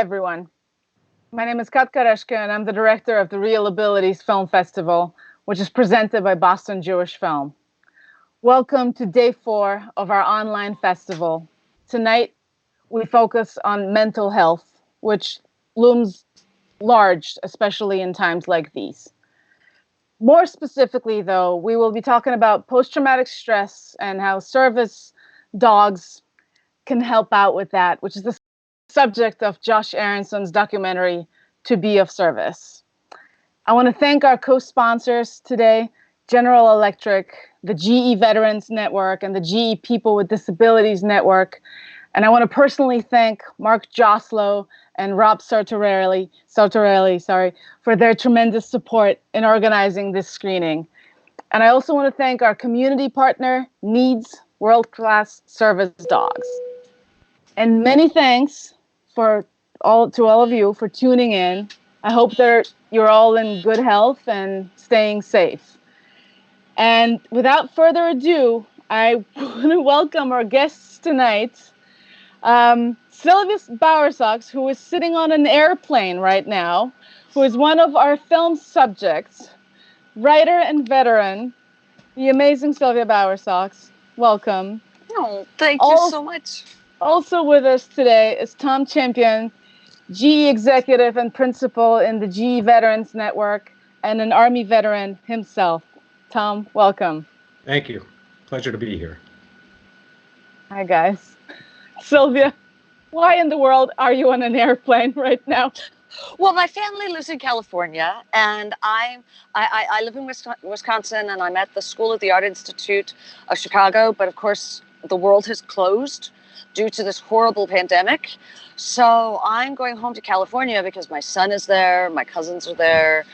everyone. My name is Katka Reszke, and I'm the director of the ReelAbililities Film Festival, which is presented by Boston Jewish Film. Welcome to day 4 of our online festival. Tonight, we focus on mental health, which looms large, especially in times like these. More specifically, though, we will be talking about post-traumatic stress and how service dogs can help out with that, which is the subject of Josh Aronson's documentary, To Be of Service. I want to thank our co-sponsors today, General Electric, the GE Veterans Network, and the GE People with Disabilities Network. And I want to personally thank Mark Joslow and Rob Sartorelli, for their tremendous support in organizing this screening. And I also want to thank our community partner, Needs World-Class Service Dogs. And many thanks to all of you for tuning in. I hope that you're all in good health and staying safe. And without further ado, I want to welcome our guests tonight, Sylvia Bowersox, who is sitting on an airplane right now, who is one of our film subjects, writer and veteran, the amazing Sylvia Bowersox. Welcome. Oh, thank you so much. Also with us today is Tom Champion, GE executive and principal in the GE Veterans Network, and an Army veteran himself. Tom, welcome. Thank you. Pleasure to be here. Hi, guys. Sylvia, why in the world are you on an airplane right now? Well, my family lives in California, and I live in Wisconsin, and I'm at the School of the Art Institute of Chicago, but of course, the world has closed due to this horrible pandemic. So I'm going home to California because my son is there, my cousins are there,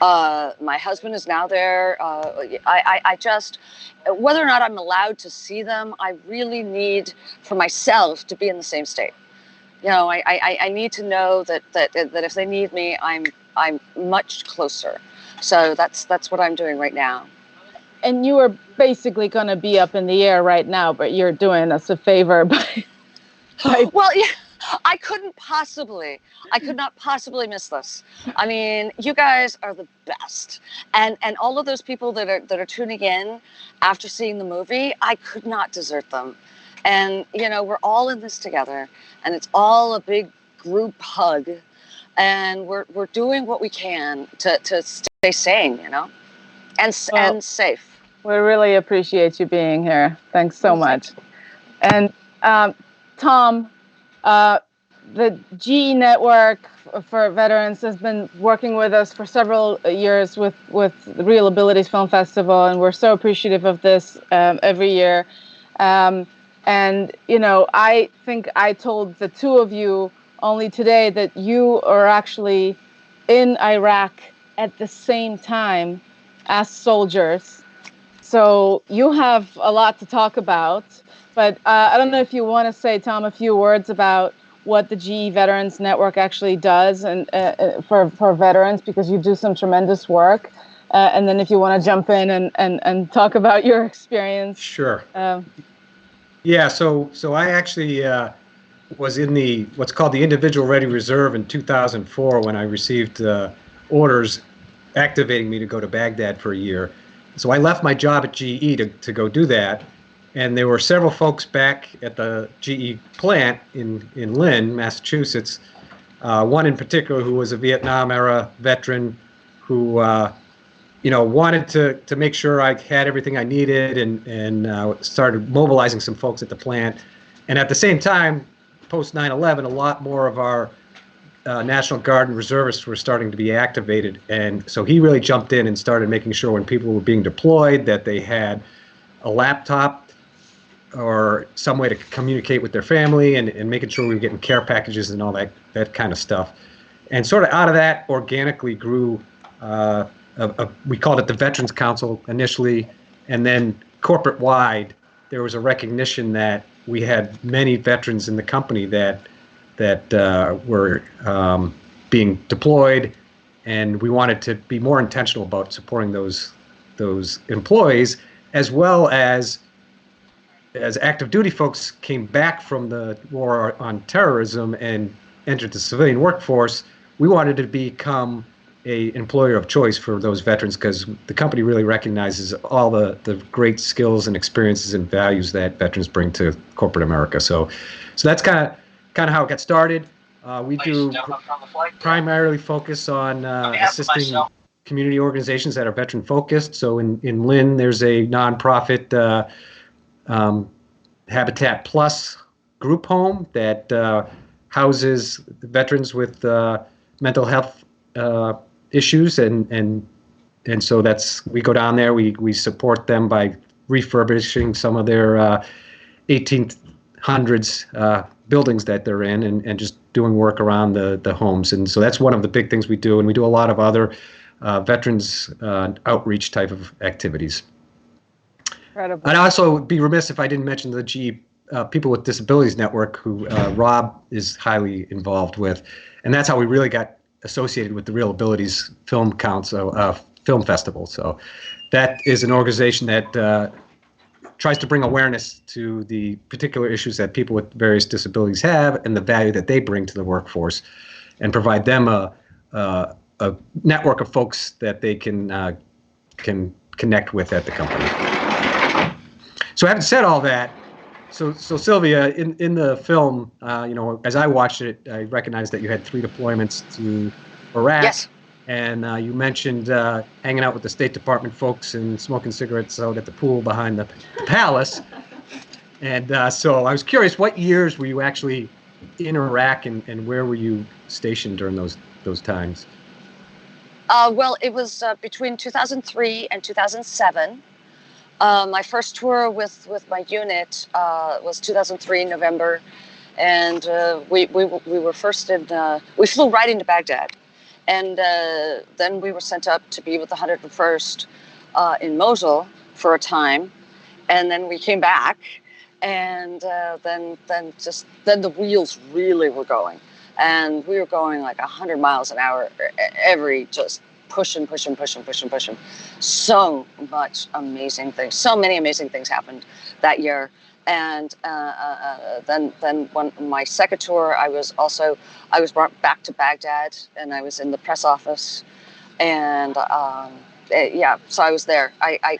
my husband is now there. I just, whether or not I'm allowed to see them, I really need for myself to be in the same state. You know, I need to know that if they need me, I'm much closer. So that's what I'm doing right now. And you are basically going to be up in the air right now, but you're doing us a favor by... Well, yeah, I could not possibly miss this. I mean, you guys are the best. And all of those people that are tuning in after seeing the movie, I could not desert them. And, you know, we're all in this together, and it's all a big group hug. And we're doing what we can to stay sane, you know, and safe. We really appreciate you being here. Thanks so much. And Tom, the GE Network for Veterans has been working with us for several years with the ReelAbililities Film Festival, and we're so appreciative of this every year. And, you know, I think I told the two of you only today that you are actually in Iraq at the same time as soldiers. So you have a lot to talk about, but I don't know if you want to say, Tom, a few words about what the GE Veterans Network actually does and for veterans, because you do some tremendous work. And then if you want to jump in and talk about your experience. Sure. Yeah, so I actually was in what's called the Individual Ready Reserve in 2004 when I received orders activating me to go to Baghdad for a year. So I left my job at GE to go do that, and there were several folks back at the GE plant in Lynn, Massachusetts. One in particular who was a Vietnam-era veteran who, you know, wanted to make sure I had everything I needed, and started mobilizing some folks at the plant. And at the same time, post 9/11, a lot more of our National Guard and reservists were starting to be activated, and so he really jumped in and started making sure when people were being deployed that they had a laptop or some way to communicate with their family, and making sure we were getting care packages and all that kind of stuff. And sort of out of that organically grew, we called it the Veterans Council initially, and then corporate-wide there was a recognition that we had many veterans in the company that were being deployed, and we wanted to be more intentional about supporting those employees, as well as active duty folks came back from the war on terrorism and entered the civilian workforce, we wanted to become a employer of choice for those veterans because the company really recognizes all the great skills and experiences and values that veterans bring to corporate America. So that's kind of how it got started. We do primarily focus on assisting community organizations that are veteran focused. So in Lynn, there's a nonprofit Habitat Plus group home that houses veterans with mental health issues, and so we go down there. We support them by refurbishing some of their 1800s buildings that they're in, and just doing work around the homes. And so that's one of the big things we do. And we do a lot of other veterans outreach type of activities. Incredible. I'd also be remiss if I didn't mention the GE People with Disabilities Network, who Rob is highly involved with, and that's how we really got associated with the ReelAbilities Film Council Film Festival. So that is an organization that tries to bring awareness to the particular issues that people with various disabilities have and the value that they bring to the workforce, and provide them a network of folks that they can connect with at the company. So having said all that, so Sylvia, in the film, as I watched it, I recognized that you had 3 deployments to Iraq. Yes. And you mentioned hanging out with the State Department folks and smoking cigarettes out at the pool behind the palace. And so I was curious, what years were you actually in Iraq, and where were you stationed during those times? Well, it was between 2003 and 2007. My first tour with my unit was 2003 November, and we were first in. We flew right into Baghdad, and then we were sent up to be with the 101st in Mosul for a time, and then we came back, and then the wheels really were going, and we were going like 100 miles an hour every just. Pushing. So much amazing things. So many amazing things happened that year. And then when my second tour, I was brought back to Baghdad, and I was in the press office, and so I was there. I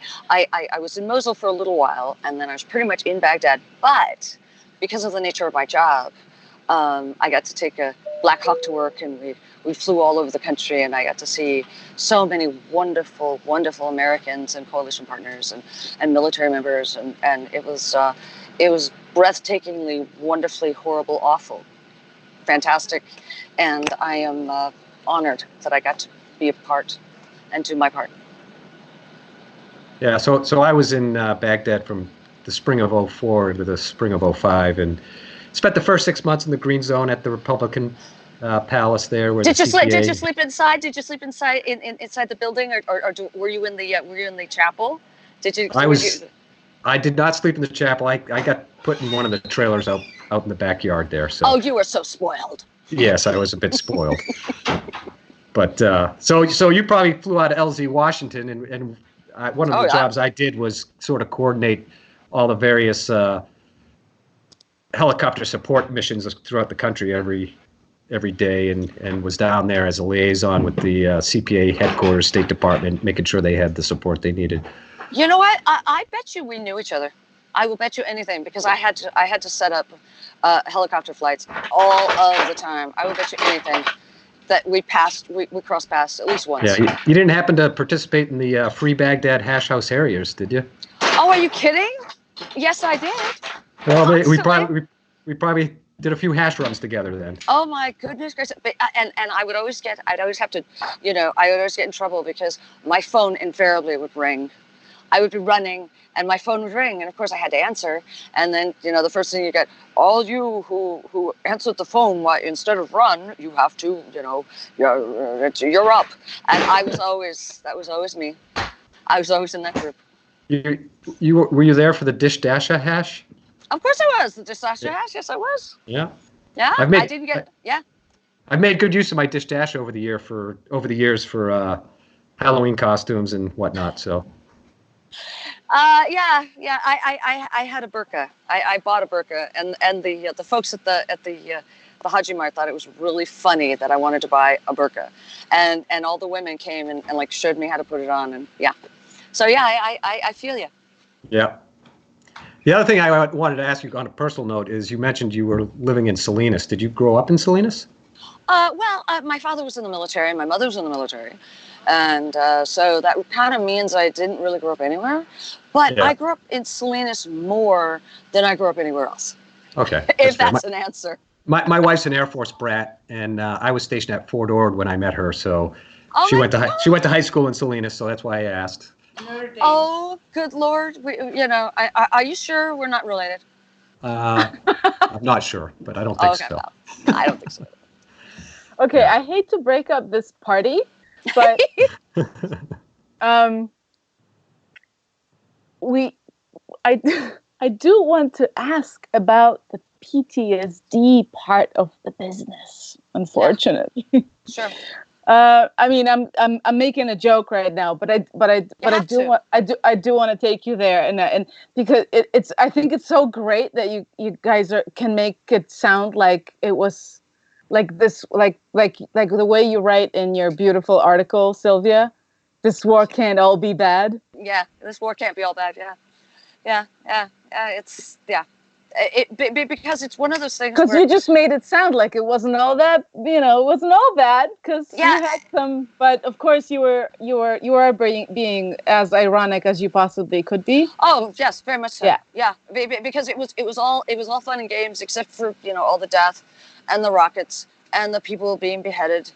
was in Mosul for a little while, and then I was pretty much in Baghdad. But because of the nature of my job, I got to take a Black Hawk to work, and we flew all over the country, and I got to see so many wonderful, wonderful Americans and coalition partners and military members, and it was breathtakingly, wonderfully, horrible, awful, fantastic, and I am honored that I got to be a part and do my part. Yeah, so I was in Baghdad from the spring of '04 to the spring of '05, and spent the first 6 months in the Green Zone at the Republican palace there. Where Did you sleep inside? Did you sleep inside inside the building, or were you in the chapel? Did you? I did not sleep in the chapel. I got put in one of the trailers out in the backyard there. So. Oh, you were so spoiled. Yes, I was a bit spoiled. But so you probably flew out of LZ, Washington, and one of the jobs I did was sort of coordinate all the various helicopter support missions throughout the country every day, and was down there as a liaison with the CPA headquarters, State Department, making sure they had the support they needed. You know what? I bet you we knew each other. I will bet you anything, because I had to set up helicopter flights all of the time. I will bet you anything that we crossed paths at least once. Yeah, you didn't happen to participate in the Free Baghdad Hash House Harriers, did you? Oh, are you kidding? Yes, I did. Well, we probably did a few hash runs together then. Oh my goodness gracious! But, and I'd always get in trouble because my phone invariably would ring. I would be running and my phone would ring, and of course I had to answer. And then the first thing you get, all you who answered the phone, instead of run, you have to, you're up. And that was always me. I was always in that group. Were you there for the Dish Dasha hash? Of course I was. The Dish Dasha hash, yes I was. Yeah. Yeah. I made good use of my Dish Dash over the years for Halloween costumes and whatnot. So. I had a burqa. I bought a burqa, and the folks at the the Hajimar thought it was really funny that I wanted to buy a burqa, and all the women came and like showed me how to put it on, and yeah. So yeah, I feel you. Yeah. The other thing I wanted to ask you on a personal note is you mentioned you were living in Salinas. Did you grow up in Salinas? Well, my father was in the military, my mother was in the military. And so that kind of means I didn't really grow up anywhere. But Yeah. I grew up in Salinas more than I grew up anywhere else. Okay. If that's an answer. My wife's an Air Force brat, and I was stationed at Fort Ord when I met her. So she went to high school in Salinas, so that's why I asked. Oh, good Lord. Are you sure we're not related? I'm not sure, but I don't think so. Well, I don't think so. Okay, Yeah. I hate to break up this party, but I do want to ask about the PTSD part of the business, unfortunately. Yeah. Sure. I mean, I'm making a joke right now, but I do want to take you there, and because I think it's so great that you guys can make it sound like it was like this, like the way you write in your beautiful article, Sylvia. This war can't all be bad. Yeah, this war can't be all bad. Yeah. It's because it's one of those things. Because you just made it sound like it wasn't all that, it wasn't all bad. Because you had some, but of course you are being as ironic as you possibly could be. Oh yes, very much so. Yeah. Because it was all fun and games except for all the death, and the rockets, and the people being beheaded,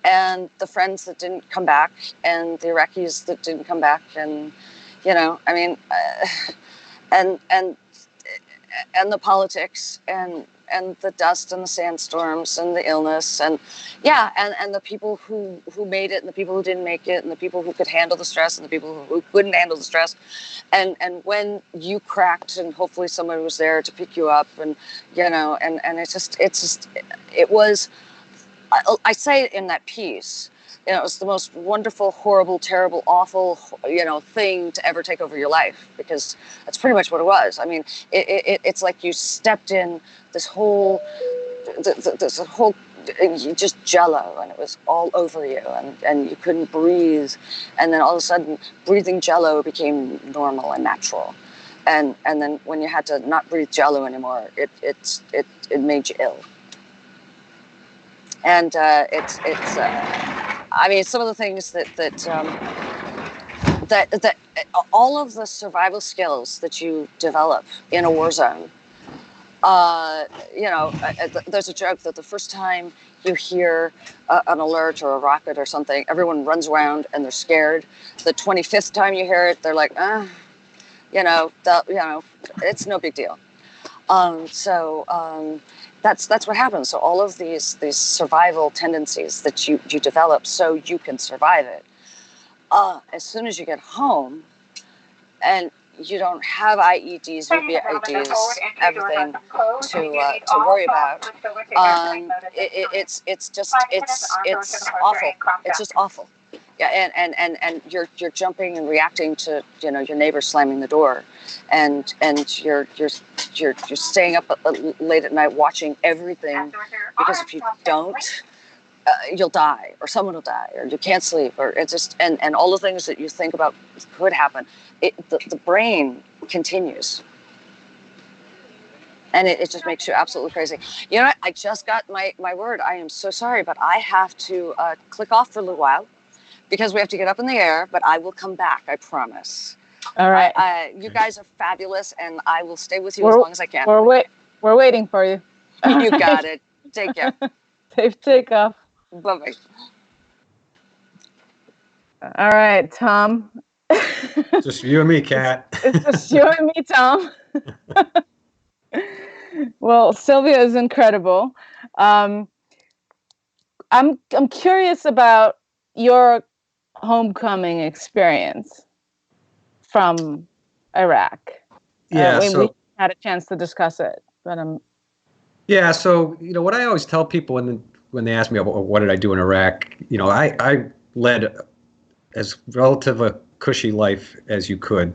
and the friends that didn't come back, and the Iraqis that didn't come back, and I mean, and the politics, and the dust and the sandstorms and the illness, and the people who made it, and the people who didn't make it, and the people who could handle the stress, and the people who couldn't handle the stress, and when you cracked, and hopefully someone was there to pick you up, and it was. I say it in that piece. It was the most wonderful, horrible, terrible, awful, thing to ever take over your life, because that's pretty much what it was. I mean, it's like you stepped in this whole just jello, and it was all over you, and you couldn't breathe, and then all of a sudden, breathing jello became normal and natural, and then when you had to not breathe jello anymore, it made you ill. And I mean, some of the things that all of the survival skills that you develop in a war zone. There's a joke that the first time you hear an alert or a rocket or something, everyone runs around and they're scared. The 25th time you hear it, they're like, it's no big deal. That's what happens. So all of these survival tendencies that you develop so you can survive it. As soon as you get home, and you don't have IEDs, UBIDs, everything to worry about, it's awful. It's just awful. Yeah, and you're jumping and reacting to your neighbor slamming the door, and you're staying up late at night watching everything, because if you don't, you'll die, or someone will die, or you can't sleep, or it's just and all the things that you think about could happen. The brain continues, and it just makes you absolutely crazy. You know what? I just got my word. I am so sorry, but I have to click off for a little while, because we have to get up in the air, but I will come back, I promise. All right. You guys are fabulous, and I will stay with you as long as I can. We're waiting for you. You got it. Take care. Safe takeoff. Bye-bye. All right, Tom. Just you and me, Kat. It's just you and me, Tom. Well, Sylvia is incredible. I'm curious about your homecoming experience from Iraq. Yeah, we had a chance to discuss it, but yeah, so what I always tell people when they ask me about what did I do in Iraq, I led as relative a cushy life as you could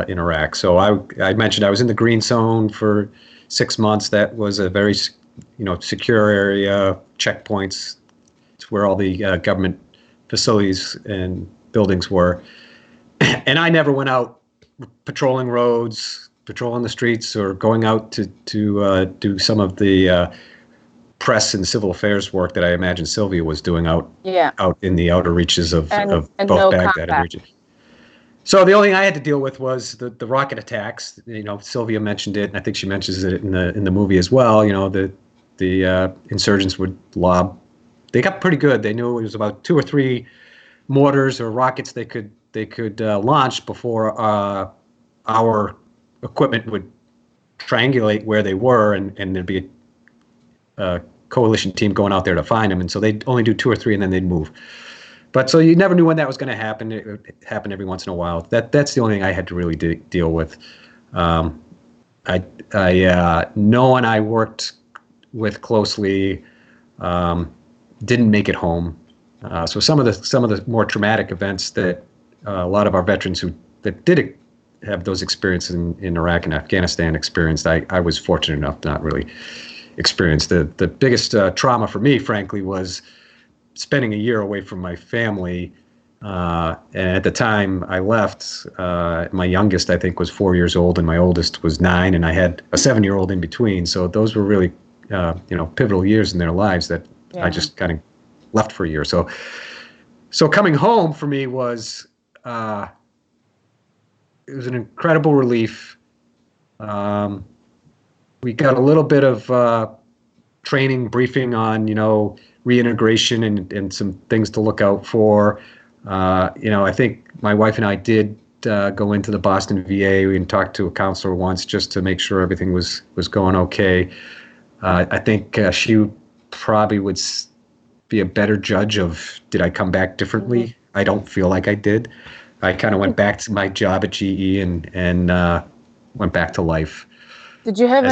in Iraq. So I mentioned I was in the green zone for 6 months. That was a very secure area, checkpoints. It's where all the government facilities and buildings were. And I never went out patrolling roads, patrolling the streets, or going out to do some of the press and civil affairs work that I imagine Sylvia was doing out in the outer reaches of both Baghdad and region. So the only thing I had to deal with was the rocket attacks. Sylvia mentioned it, and I think she mentions it in the movie as well. The insurgents would lob. They got pretty good. They knew it was about 2 or 3 mortars or rockets they could launch before our equipment would triangulate where they were, and there'd be a coalition team going out there to find them. And so they'd only do 2 or 3, and then they'd move. But so you never knew when that was going to happen. It would happen every once in a while. That's the only thing I had to really deal with. No one I worked with closely didn't make it home. So some of the more traumatic events that a lot of our veterans that did have those experiences in Iraq and Afghanistan experienced, I was fortunate enough to not really experience. The biggest trauma for me, frankly, was spending a year away from my family. And at the time I left, my youngest, I think, was 4 years old, and my oldest was 9, and I had a 7-year-old in between. So those were really, pivotal years in their lives that I just kind of left for a year. So coming home for me was, it was an incredible relief. We got a little bit of training, briefing on, reintegration and some things to look out for. I think my wife and I did go into the Boston VA and talk to a counselor once just to make sure everything was going okay. I think she probably would be a better judge of, did I come back differently? Mm-hmm. I don't feel like I did. I kind of went back to my job at GE and went back to life. Did you have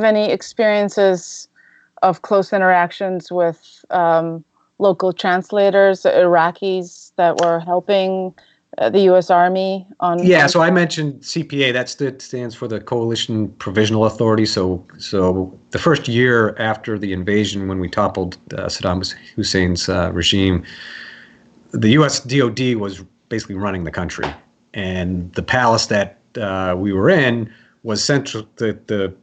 any experiences of close interactions with local translators, Iraqis that were helping the U.S. Army on? Yeah, so I mentioned CPA. That stands for the Coalition Provisional Authority. So the first year after the invasion, when we toppled Saddam Hussein's regime, the U.S. DoD was basically running the country, and the palace that we were in was the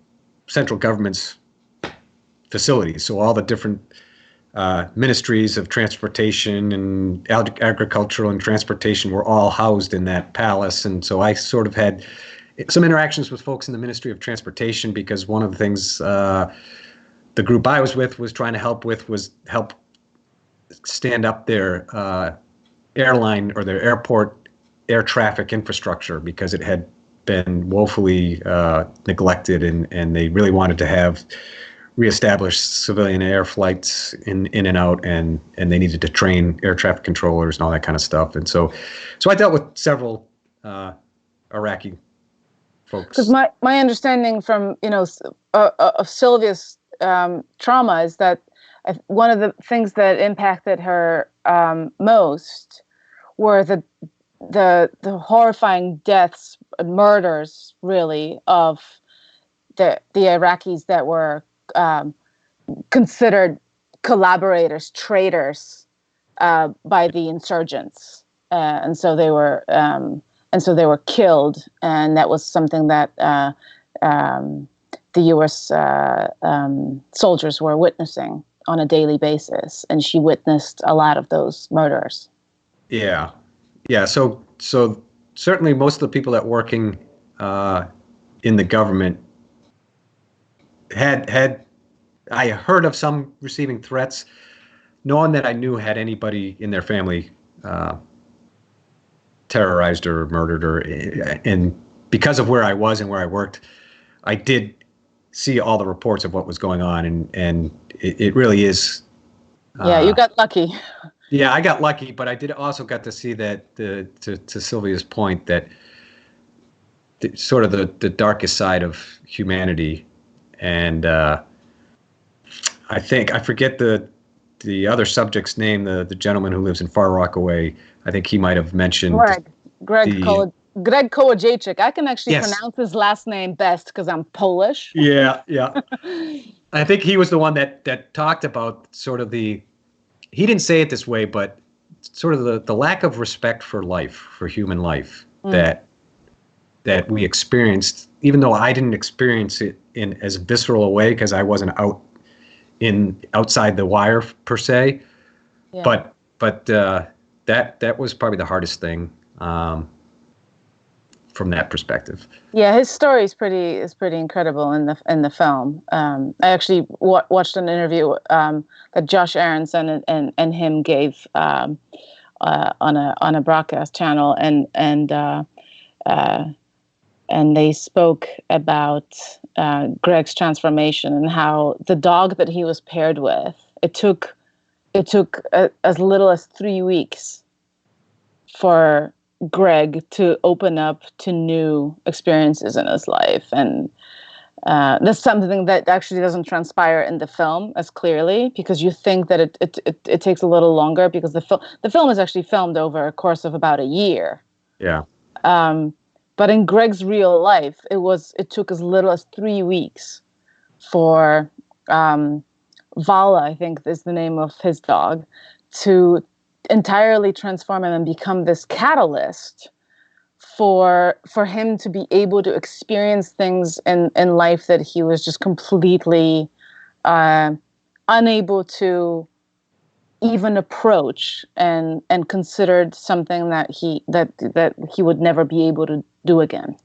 central government's facilities. So all the different ministries of transportation and agricultural and transportation were all housed in that palace. And so I sort of had some interactions with folks in the Ministry of Transportation, because one of the things the group I was with was trying to help stand up their airline or their airport air traffic infrastructure, because it had been woefully neglected, and they really wanted to have reestablished civilian air flights in and out, and they needed to train air traffic controllers and all that kind of stuff. And so I dealt with several Iraqi folks. Because my understanding from of Sylvia's trauma is that one of the things that impacted her most were the horrifying deaths and murders, really, of the Iraqis that were considered collaborators, traitors by the insurgents, and so they were killed, and that was something that the U.S. Soldiers were witnessing on a daily basis, and she witnessed a lot of those murders. Yeah. So certainly most of the people that working in the government had I heard of some receiving threats. No one that I knew had anybody in their family terrorized or murdered, and because of where I was and where I worked, I did see all the reports of what was going on, and it really is. You got lucky. Yeah, I got lucky, but I did also got to see that to Sylvia's point, that sort of the darkest side of humanity. And I forget the other subject's name, the gentleman who lives in Far Rockaway. I think he might have mentioned Greg Greg Kołodziejczyk. I can actually Yes. pronounce his last name best because I'm Polish. Yeah. I think he was the one that talked about sort of he didn't say it this way, but sort of the lack of respect for life, for human life, that we experienced, even though I didn't experience it in as visceral a way because I wasn't outside the wire per se. Yeah. But that was probably the hardest thing from that perspective. Yeah, his story is pretty incredible in the film. I actually watched an interview that Josh Aronson and him gave on a broadcast channel, and they spoke about Greg's transformation and how the dog that he was paired with, it took as little as 3 weeks for Greg to open up to new experiences in his life. And that's something that actually doesn't transpire in the film as clearly, because you think that it takes a little longer, because the film is actually filmed over a course of about a year. Yeah. But in Greg's real life, it took as little as 3 weeks for Vala, I think is the name of his dog, to entirely transform him and become this catalyst for him to be able to experience things in life that he was just completely unable to even approach and considered something that he would never be able to do again.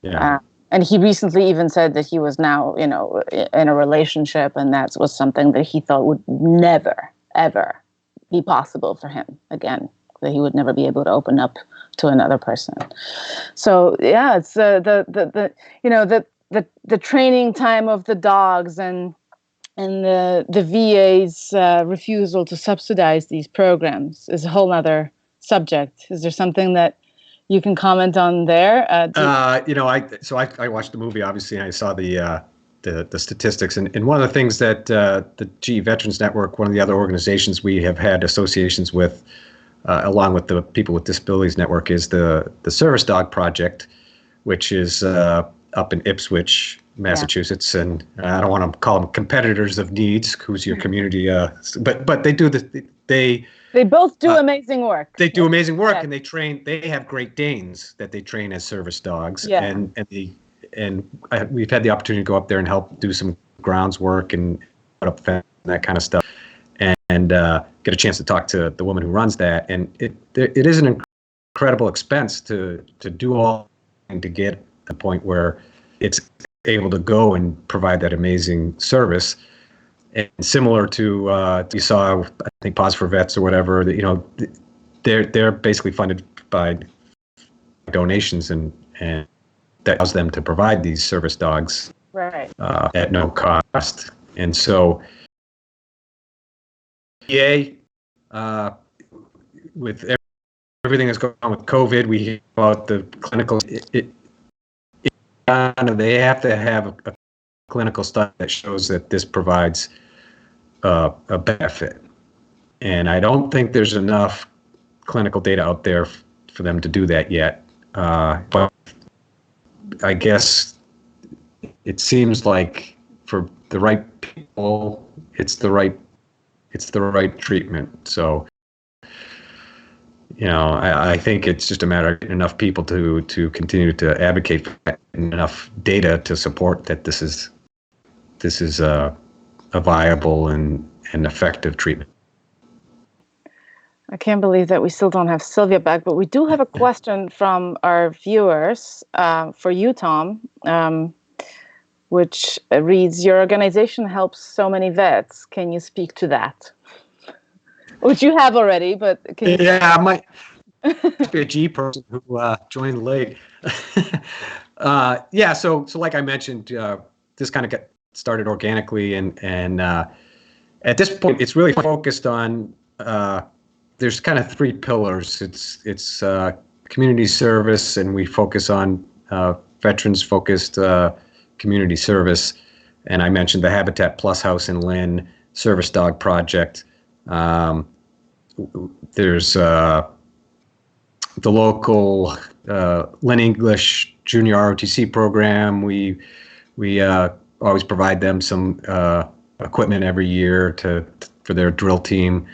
Yeah. And he recently even said that he was now, in a relationship, and that was something that he thought would never, ever be possible for him again, that he would never be able to open up to another person. So yeah, it's the training time of the dogs and the VA's refusal to subsidize these programs is a whole other subject. Is there something that you can comment on there? I watched the movie, obviously, and I saw the statistics, and one of the things that the GE Veterans Network, one of the other organizations we have had associations with, along with the People with Disabilities Network, is the Service Dog Project, which is up in Ipswich, Massachusetts, and I don't want to call them competitors of Needs, who's your community, but they do They both do amazing work. They do amazing work, and they have Great Danes that they train as service dogs, and we've had the opportunity to go up there and help do some grounds work and put up fence and that kind of stuff, and get a chance to talk to the woman who runs that. And it is an incredible expense to do all and to get to the point where it's able to go and provide that amazing service. And similar to you saw, I think, Pause for Vets or whatever, that they're basically funded by donations, and that allows them to provide these service dogs at no cost. And so, with everything that's going on with COVID, we hear about the clinical. They have to have a clinical study that shows that this provides a benefit, and I don't think there's enough clinical data out there for them to do that yet. But I guess it seems like for the right people, it's the right treatment. So, I think it's just a matter of getting enough people to continue to advocate for that, and enough data to support that this is a viable and effective treatment. I can't believe that we still don't have Sylvia back, but we do have a question from our viewers for you, Tom, which reads, "Your organization helps so many vets. Can you speak to that?" Which you have already, but can you? Yeah, I might be a G person who joined late. So like I mentioned, this kind of got started organically, and at this point, it's really focused on. There's kind of three pillars. It's community service, and we focus on veterans-focused community service. And I mentioned the Habitat Plus House in Lynn, Service Dog Project. There's the local Lynn English Junior ROTC program. We always provide them some equipment every year for their drill team.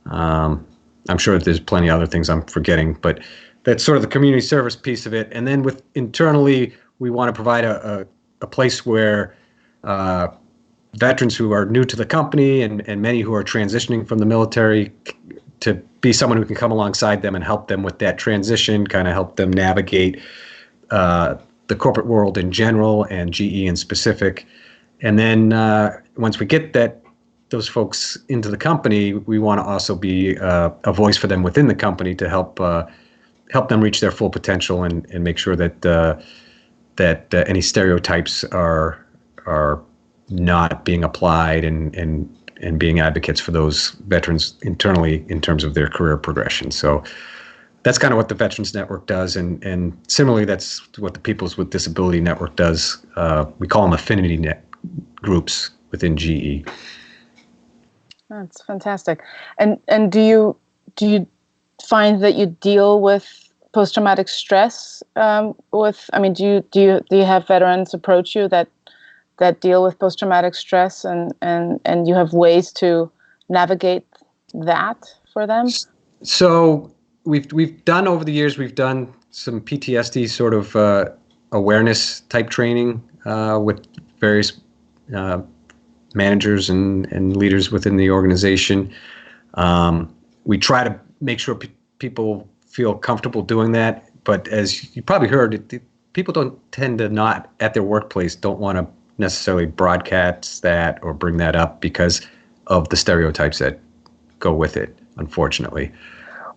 I'm sure that there's plenty of other things I'm forgetting, but that's sort of the community service piece of it. And then internally, we want to provide a place where veterans who are new to the company and many who are transitioning from the military to be someone who can come alongside them and help them with that transition, kind of help them navigate the corporate world in general and GE in specific. And then once we get those folks into the company, we want to also be a voice for them within the company to help them reach their full potential and make sure that any stereotypes are not being applied and being advocates for those veterans internally in terms of their career progression. So that's kind of what the Veterans Network does. And similarly, that's what the Peoples with Disability Network does. We call them affinity net groups within GE. That's fantastic. And do you find that you deal with post-traumatic stress do you have veterans approach you that deal with post-traumatic stress and you have ways to navigate that for them? So we've done over the years, we've done some PTSD sort of awareness type training with various managers and leaders within the organization. We try to make sure people feel comfortable doing that, but as you probably heard, people don't tend to not at their workplace don't want to necessarily broadcast that or bring that up because of the stereotypes that go with it, unfortunately.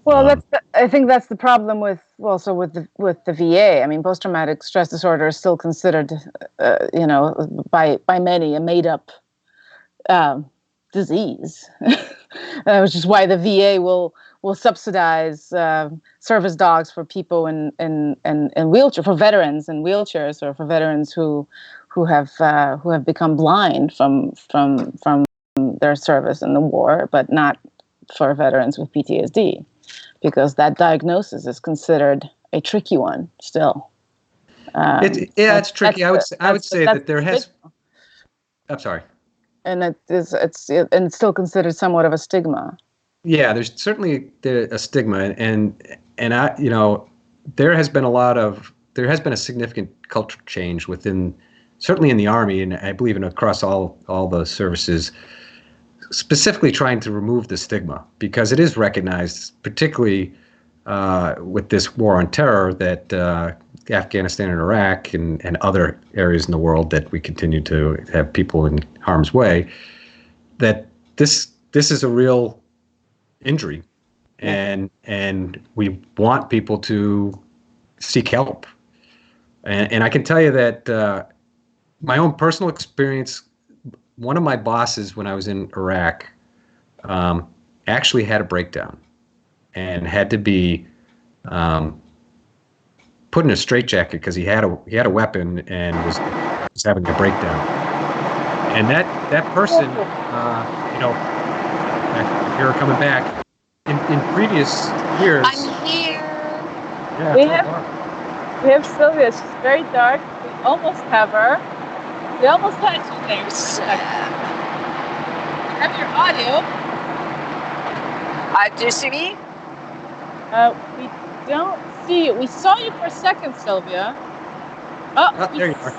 Well, I think that's the problem with the VA. I mean, post-traumatic stress disorder is still considered, by many a made-up disease, which is why the VA will subsidize service dogs for people in wheelchair, for veterans in wheelchairs, or for veterans who have become blind from their service in the war, but not for veterans with PTSD, because that diagnosis is considered a tricky one still. It's tricky. I would say that there has. I'm sorry. And it's still considered somewhat of a stigma. Yeah, there's certainly a stigma, and there has been a significant cultural change certainly in the Army, and I believe across all the services, specifically trying to remove the stigma, because it is recognized, particularly with this war on terror, that Afghanistan and Iraq and other areas in the world that we continue to have people in harm's way, that this is a real injury, and we want people to seek help. And I can tell you that my own personal experience, one of my bosses when I was in Iraq actually had a breakdown and had to be put in a straitjacket because he had a weapon and was having a breakdown. And that person, here coming back in previous years. I'm here. Yeah, we have Sylvia. She's very dark. We almost have her. We almost had you there. Have your audio. Do you see me? We don't see you. We saw you for a second, Sylvia. Oh, there you are.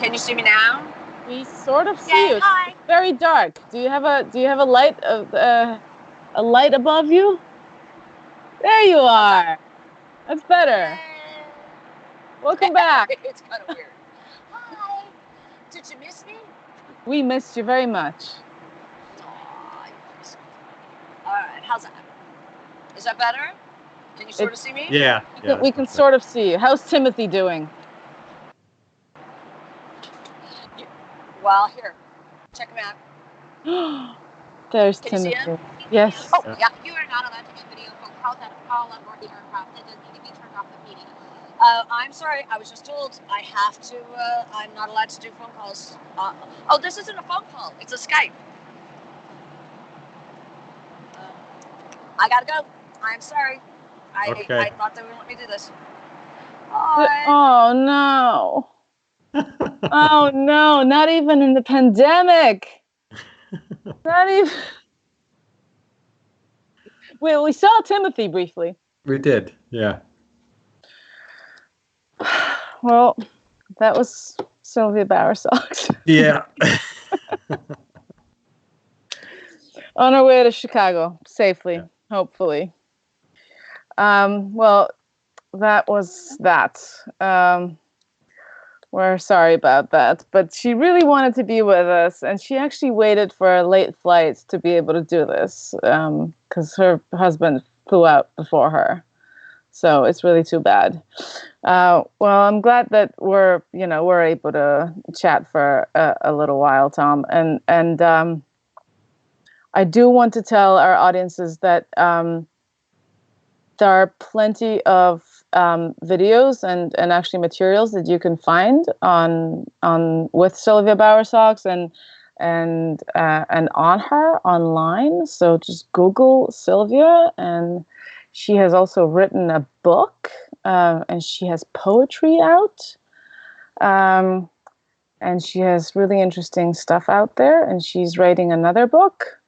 Can you see me now? We sort of see you. Hi. It's very dark. Do you have a light a light above you? There you are. That's better. Welcome back. It's kind of weird. Hi. Did you miss me? We missed you very much. All right. How's that? Is that better? Can you sort of see me? Yeah. We can sort of see you. How's Timothy doing? Well, here. Check him out. There's Can you Timothy. see him? Yes. Oh, yeah. You are not allowed to get video phone calls out of all on board the aircraft. That does need to be turned off immediately. I'm sorry. I was just told I have to. I'm not allowed to do phone calls. This isn't a phone call. It's a Skype. I gotta go. I'm sorry. I thought they wouldn't let me do this. Hi. Oh no. Oh no, not even in the pandemic. Not even. We saw Timothy briefly. We did, yeah. Well, that was Sylvia Bowersox. Yeah. On our way to Chicago, safely, hopefully. Well, that was that. We're sorry about that, but she really wanted to be with us, and she actually waited for late flights to be able to do this because her husband flew out before her. So it's really too bad. Well, I'm glad that we're able to chat for a little while, Tom, and I do want to tell our audiences that there are plenty of videos and actually materials that you can find on with Sylvia Bowersox and on her online. So just Google Sylvia, and she has also written a book, and she has poetry out, and she has really interesting stuff out there. And she's writing another book.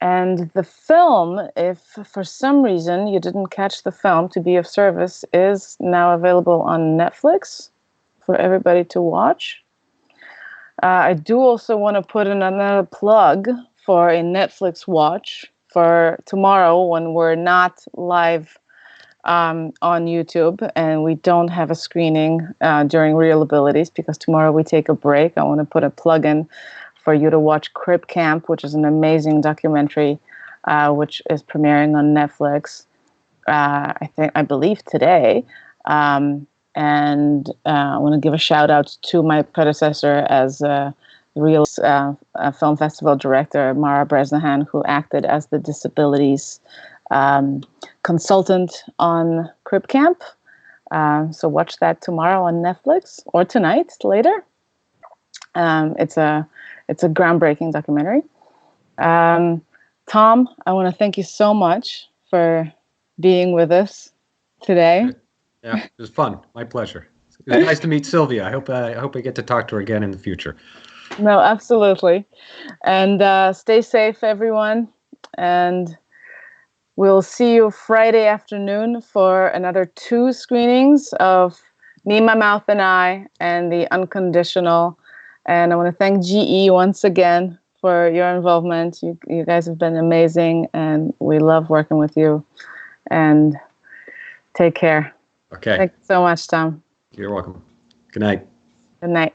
And the film, if for some reason you didn't catch the film, To Be of Service, is now available on Netflix for everybody to watch. I do also want to put in another plug for a Netflix watch for tomorrow when we're not live on YouTube and we don't have a screening during ReelAbililities, because tomorrow we take a break. I want to put a plug in for you to watch Crib Camp, which is an amazing documentary, which is premiering on Netflix. I believe today. And I want to give a shout out to my predecessor as Reel Film Festival Director, Mara Bresnahan, who acted as the disabilities consultant on Crib Camp. So watch that tomorrow on Netflix, or tonight later. It's a groundbreaking documentary. Tom, I want to thank you so much for being with us today. Yeah, it was fun. My pleasure. It was nice to meet Sylvia. I hope I get to talk to her again in the future. No, absolutely. And stay safe, everyone. And we'll see you Friday afternoon for another 2 screenings of Me, My Mouth, and I, and The Unconditional. And I want to thank GE once again for your involvement. You guys have been amazing, and we love working with you. And take care. Okay. Thanks so much, Tom. You're welcome. Good night. Good night.